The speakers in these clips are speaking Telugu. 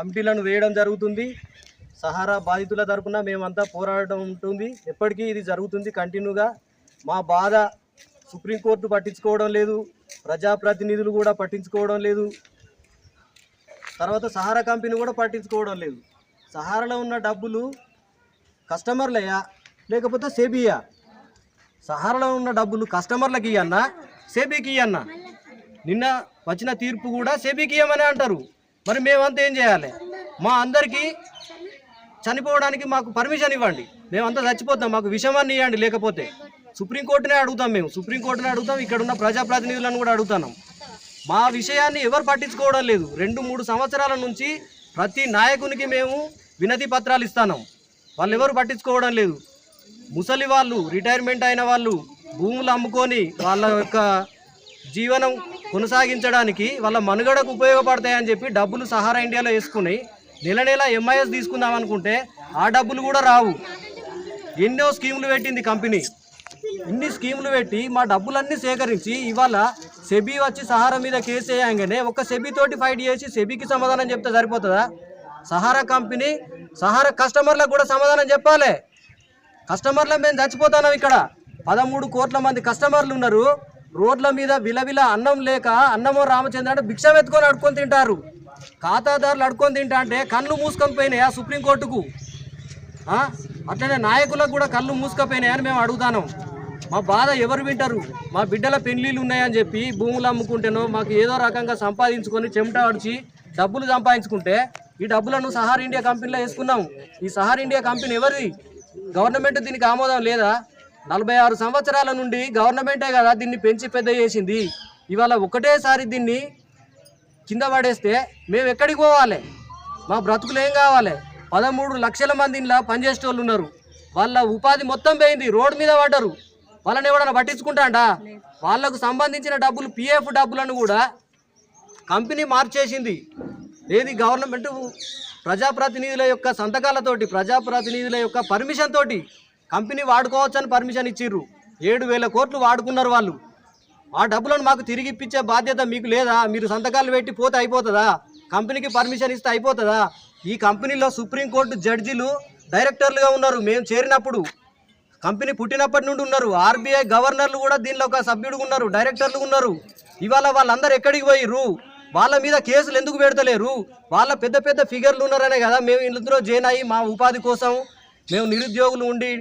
కమిటీలను వేయడం జరుగుతుంది. సహారా బాధితుల తరపున మేమంతా పోరాడడం ఉంటుంది. ఎప్పటికీ ఇది జరుగుతుంది కంటిన్యూగా. మా బాధ సుప్రీంకోర్టు పట్టించుకోవడం లేదు, ప్రజాప్రతినిధులు కూడా పట్టించుకోవడం లేదు, తర్వాత సహారా కంపెనీ కూడా పట్టించుకోవడం లేదు. సహారాలో ఉన్న డబ్బులు కస్టమర్లయా లేకపోతే సెబీయా? సహారాలో ఉన్న డబ్బులు కస్టమర్లకి ఇవ్వన్నా సెబీకి ఇవ్వన్నా? నిన్న వచ్చిన తీర్పు కూడా సెబీకి ఇవ్వమని అంటారు. మరి మేమంతా ఏం చేయాలి? మా అందరికీ చనిపోవడానికి మాకు పర్మిషన్ ఇవ్వండి, మేమంతా చచ్చిపోతాం, మాకు విషమాన్ని ఇవ్వండి. లేకపోతే సుప్రీంకోర్టునే అడుగుతాం, మేము సుప్రీంకోర్టునే అడుగుతాం, ఇక్కడ ఉన్న ప్రజాప్రతినిధులను కూడా అడుగుతున్నాం. మా విషయాన్ని ఎవరు పట్టించుకోవడం లేదు. 2-3 సంవత్సరాల నుంచి ప్రతి నాయకునికి మేము వినతి పత్రాలు ఇస్తున్నాం, వాళ్ళు ఎవరు పట్టించుకోవడం లేదు. ముసలి వాళ్ళు, రిటైర్మెంట్ అయిన వాళ్ళు భూములు అమ్ముకొని వాళ్ళ యొక్క జీవనం కొనసాగించడానికి, వాళ్ళ మనుగడకు ఉపయోగపడతాయని చెప్పి డబ్బులు సహారా ఇండియాలో వేసుకుని నెల ఎంఐఎస్ తీసుకుందాం అనుకుంటే ఆ డబ్బులు కూడా రావు. ఎన్నో స్కీములు పెట్టింది కంపెనీ. ఇన్ని స్కీములు పెట్టి మా డబ్బులన్నీ సేకరించి ఇవాళ సెబీ వచ్చి సహారా మీద కేసు వేయంగానే ఒక సెబీ తోటి ఫైట్ చేసి సెబీకి సమాధానం చెప్తే సరిపోతుందా? సహారా కంపెనీ సహారా కస్టమర్లకు కూడా సమాధానం చెప్పాలి. కస్టమర్ల మేము చచ్చిపోతున్నాం. ఇక్కడ 13 కోట్ల మంది కస్టమర్లు ఉన్నారు. రోడ్ల మీద విలవిల అన్నం లేక అన్నమో రామచంద్ర అంటే భిక్షం ఎత్తుకొని అడుక్కొని తింటారు. ఖాతాదారులు అడుక్కొని తింటా అంటే కళ్ళు మూసుకొని పోయినాయా సుప్రీంకోర్టుకు? అట్లనే నాయకులకు కూడా కళ్ళు మూసుకపోయినాయని మేము అడుగుతాను. మా బాధ ఎవరు వింటారు? మా బిడ్డల పెళ్లిళ్ళు ఉన్నాయని చెప్పి భూములు అమ్ముకుంటేనో మాకు ఏదో రకంగా సంపాదించుకొని చెమట అడిచి డబ్బులు సంపాదించుకుంటే ఈ డబ్బులను సహారా ఇండియా కంపెనీలో వేసుకున్నాం. ఈ సహారా ఇండియా కంపెనీ ఎవరిది? గవర్నమెంట్ దీనికి ఆమోదం లేదా? 46 సంవత్సరాల నుండి గవర్నమెంటే కదా దీన్ని పెంచి పెద్ద చేసింది. ఇవాళ ఒకటేసారి దీన్ని కింద పడేస్తే మేము ఎక్కడికి పోవాలి? మా బ్రతుకులు ఏం కావాలి? 13 లక్షల మంది ఇలా పనిచేసే వాళ్ళు ఉన్నారు. వాళ్ళ ఉపాధి మొత్తం పోయింది, రోడ్డు మీద పడ్డారు. వాళ్ళని ఎవడన్నా పట్టించుకుంటాడా? వాళ్ళకు సంబంధించిన డబ్బులు పిఎఫ్ డబ్బులను కూడా కంపెనీ మార్చేసింది. ఏది? గవర్నమెంట్ ప్రజాప్రతినిధుల యొక్క సంతకాలతోటి, ప్రజాప్రతినిధుల యొక్క పర్మిషన్ తోటి కంపెనీ వాడుకోవచ్చని పర్మిషన్ ఇచ్చిర్రు. 7,000 కోట్లు వాడుకున్నారు వాళ్ళు. ఆ డబ్బులను మాకు తిరిగి ఇప్పించే బాధ్యత మీకు లేదా? మీరు సంతకాలు పెట్టి పోతే అయిపోతుందా? కంపెనీకి పర్మిషన్ ఇస్తే అయిపోతుందా? ఈ కంపెనీలో సుప్రీంకోర్టు జడ్జిలు డైరెక్టర్లుగా ఉన్నారు. మేము చేరినప్పుడు కంపెనీ పుట్టినప్పటి నుండి ఉన్నారు. ఆర్బీఐ గవర్నర్లు కూడా దీనిలో ఒక సభ్యుడు ఉన్నారు, డైరెక్టర్లు ఉన్నారు. ఇవాళ వాళ్ళందరూ ఎక్కడికి పోయిర్రు? వాళ్ళ మీద కేసులు ఎందుకు పెడతలేరు? వాళ్ళ పెద్ద పెద్ద ఫిగర్లు ఉన్నారనే కదా మేము ఇందులో జాయిన్ అయ్యి మా ఉపాధి కోసం మేము నిరుద్యోగులు ఉండి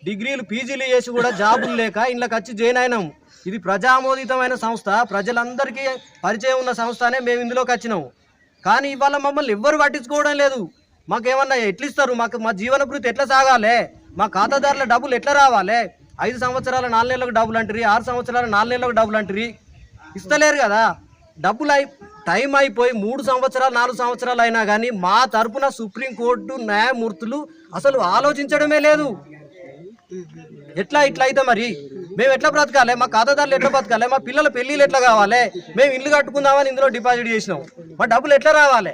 డిగ్రీలు పీజీలు చేసి కూడా జాబులు లేక ఇంట్లోకి వచ్చి జాయిన్ అయినాం. ఇది ప్రజామోదితమైన సంస్థ, ప్రజలందరికీ పరిచయం ఉన్న సంస్థనే మేము ఇందులోకి వచ్చినాము. కానీ ఇవాళ మమ్మల్ని ఎవ్వరు పట్టించుకోవడం లేదు. మాకేమన్నా ఎట్లా ఇస్తారు? మా జీవన భృతి ఎట్లా సాగాలి? మా ఖాతాదారుల డబ్బులు ఎట్లా రావాలి? 5 సంవత్సరాల 4 నెలలకు డబ్బులు అంటారు, 6 సంవత్సరాల 4 నెలలకు డబ్బులు అంటారు. ఇస్తలేరు కదా. డబ్బులు టైం అయిపోయి 3 సంవత్సరాలు 4 సంవత్సరాలు అయినా కానీ మా తరపున సుప్రీంకోర్టు న్యాయమూర్తులు అసలు ఆలోచించడమే లేదు. ఇట్లా అయితే మరి మేము ఎట్లా బ్రతకాలి? మా ఖాతాదారులు ఎట్లా బ్రతకాలి? మా పిల్లల పెళ్ళిళ్ళు ఎట్లా కావాలి? మేము ఇల్లు కట్టుకుందామని ఇందులో డిపాజిట్ చేసినాం, మా డబ్బులు ఎట్లా రావాలి?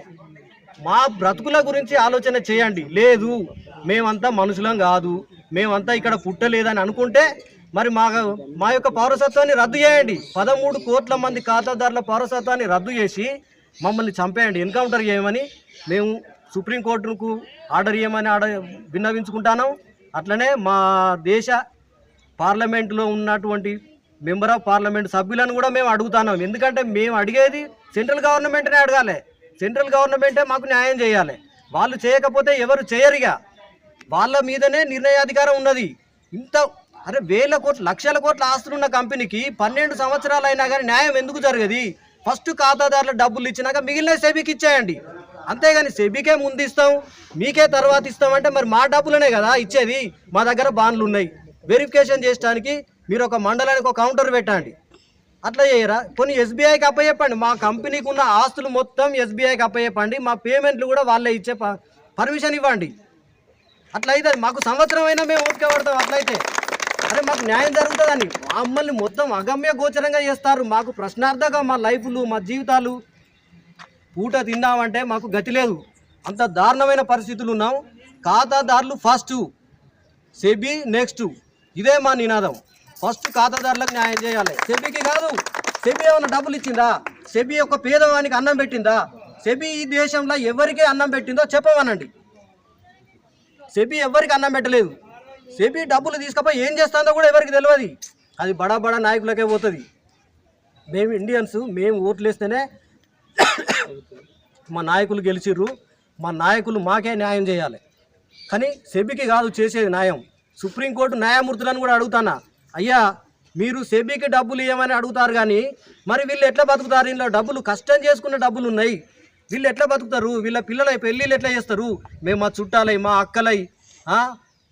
మా బ్రతుకుల గురించి ఆలోచన చేయండి. లేదు, మేమంతా మనుషులం కాదు, మేమంతా ఇక్కడ పుట్టలేదని అనుకుంటే మరి మా యొక్క పౌరసత్వాన్ని రద్దు చేయండి. 13 కోట్ల మంది ఖాతాదారుల పౌరసత్వాన్ని రద్దు చేసి మమ్మల్ని చంపేయండి, ఎన్కౌంటర్ చేయమని మేము సుప్రీంకోర్టుకు ఆర్డర్ చేయమని విన్నవించుకుంటున్నాం. అట్లనే మా దేశ పార్లమెంటులో ఉన్నటువంటి మెంబర్ ఆఫ్ పార్లమెంట్ సభ్యులను కూడా మేము అడుగుతున్నాం. ఎందుకంటే మేము అడిగేది సెంట్రల్ గవర్నమెంట్నే అడగాలి. సెంట్రల్ గవర్నమెంటే మాకు న్యాయం చేయాలి. వాళ్ళు చేయకపోతే ఎవరు చేయరుగా. వాళ్ళ మీదనే నిర్ణయాధికారం ఉన్నది. వేల కోట్ల లక్షల కోట్ల ఆస్తులున్న కంపెనీకి 12 సంవత్సరాలు అయినా కానీ న్యాయం ఎందుకు జరగదు? ఫస్ట్ ఖాతాదారుల డబ్బులు ఇచ్చినాక మిగిలిన సెబీకి ఇచ్చేయండి. అంతేగాని సెబీకే ముందు ఇస్తాం మీకే తర్వాత ఇస్తామంటే మరి మా డబ్బులనే కదా ఇచ్చేది. మా దగ్గర బాండ్లు ఉన్నాయి, వెరిఫికేషన్ చేయడానికి మీరు ఒక మండలానికి ఒక కౌంటర్ పెట్టండి. అట్లా చేయరా? కొన్ని ఎస్బీఐకి అప్పచెప్పండి. మా కంపెనీకి ఉన్న ఆస్తులు మొత్తం ఎస్బీఐకి అప్పచెప్పండి. మా పేమెంట్లు కూడా వాళ్ళే ఇచ్చే పర్మిషన్ ఇవ్వండి. అట్లయితే మాకు సంవత్సరం అయినా మేము ఓపిక పడతాం. అట్లయితే మాకు న్యాయం జరుగుతుందని మమ్మల్ని మొత్తం అగమ్య గోచరంగా చేస్తారు. మాకు ప్రశ్నార్థంగా మా లైఫ్లు, మా జీవితాలు పూట తిన్నామంటే మాకు గతి లేదు. అంత దారుణమైన పరిస్థితులు ఉన్నాం. ఖాతాదారులు ఫస్ట్, సెబీ నెక్స్ట్. ఇదే మా నినాదం. ఫస్ట్ ఖాతాదారులకు న్యాయం చేయాలి, సెబీకి కాదు. సెబీ ఏమైనా డబ్బులు ఇచ్చిందా? సెబీ ఒక పేదవానికి అన్నం పెట్టిందా? సెబీ ఈ దేశంలో ఎవరికి అన్నం పెట్టిందో చెప్పమనండి. సెబీ ఎవరికి అన్నం పెట్టలేదు. సెబీ డబ్బులు తీసుకపోయి ఏం చేస్తుందో కూడా ఎవరికి తెలియదు. అది బడా బడా నాయకులకే పోతుంది. మేము ఇండియన్స్, మేము ఓట్లు వేస్తేనే మా నాయకులు గెలిచిర్రు. మా నాయకులు మాకే న్యాయం చేయాలి, కానీ సెబీకి కాదు చేసేది న్యాయం. సుప్రీంకోర్టు న్యాయమూర్తులను కూడా అడుగుతానా, అయ్యా మీరు సెబీకి డబ్బులు ఇవ్వమని అడుగుతారు, కానీ మరి వీళ్ళు ఎట్లా బతుకుతారు? ఇంట్లో డబ్బులు కష్టం చేసుకున్న డబ్బులు ఉన్నాయి, వీళ్ళు ఎట్లా బతుకుతారు? వీళ్ళ పిల్లలై పెళ్ళిళ్ళు ఎట్లా చేస్తారు? మేము మా చుట్టాలై, మా అక్కలై,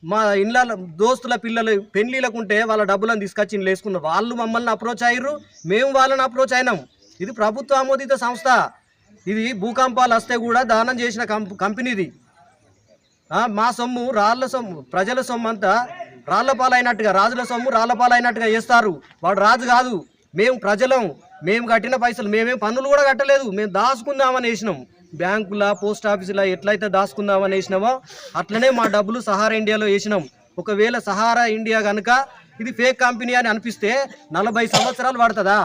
మా ఇండ్ల దోస్తుల పిల్లలు పెళ్ళిళ్ళకుంటే వాళ్ళ డబ్బులను తీసుకొచ్చి ఇంట్లో వేసుకున్నారు. వాళ్ళు మమ్మల్ని అప్రోచ్ అయ్యారు, మేము వాళ్ళని అప్రోచ్ అయినాం. ఇది ప్రభుత్వ ఆమోదిత సంస్థ. ఇది భూకంపాలు వస్తే కూడా దానం చేసిన కంపెనీది. మా సొమ్ము రాళ్ళ సొమ్ము, ప్రజల సొమ్ము అంతా రాళ్లపాలైనట్టుగా, రాజుల సొమ్ము రాళ్లపాలైనట్టుగా చేస్తారు. వాడు రాజు కాదు, మేము ప్రజలం. మేము కట్టిన పైసలు, మేమేం పన్నులు కూడా కట్టలేదు, మేము దాచుకుందామని వేసినాం. బ్యాంకుల, పోస్ట్ ఆఫీసులో ఎట్లయితే దాచుకుందామని వేసినామో అట్లనే మా డబ్బులు సహారా ఇండియాలో వేసినాం. ఒకవేళ సహారా ఇండియా కనుక ఇది ఫేక్ కంపెనీ అని అనిపిస్తే 40 సంవత్సరాలు పడుతుందా?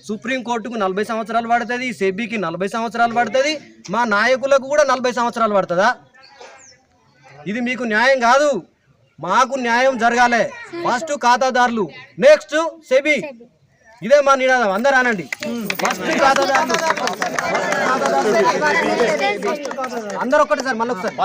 సుప్రీంకోర్టుకు 40 సంవత్సరాలు పడుతుంది, సెబీకి 40 సంవత్సరాలు పడుతుంది, మా నాయకులకు కూడా 40 సంవత్సరాలు పడుతుందా? ఇది మీకు న్యాయం కాదు. మాకు న్యాయం జరగాలి. ఫస్ట్ ఖాతాదారులు, నెక్స్ట్ సెబీ. ఇదే మా నినాదం. అందరూ అనండి, ఫస్ట్ ఖాతాదారులు. అందరూ ఒక్కటి సార్, మళ్ళీ ఒకసారి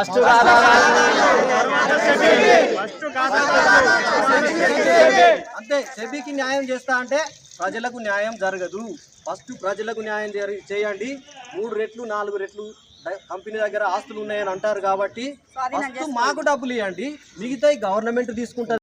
అంతే. సెబీకి న్యాయం చేస్తా అంటే ప్రజలకు న్యాయం జరగదు. ఫస్ట్ ప్రజలకు న్యాయం చేయండి. 3 రెట్లు 4 రెట్లు కంపెనీ దగ్గర ఆస్తులు ఉన్నాయని అంటారు కాబట్టి ఫస్ట్ మాకు డబ్బులు ఇవ్వండి, మిగతా గవర్నమెంట్ తీసుకుంటుంది.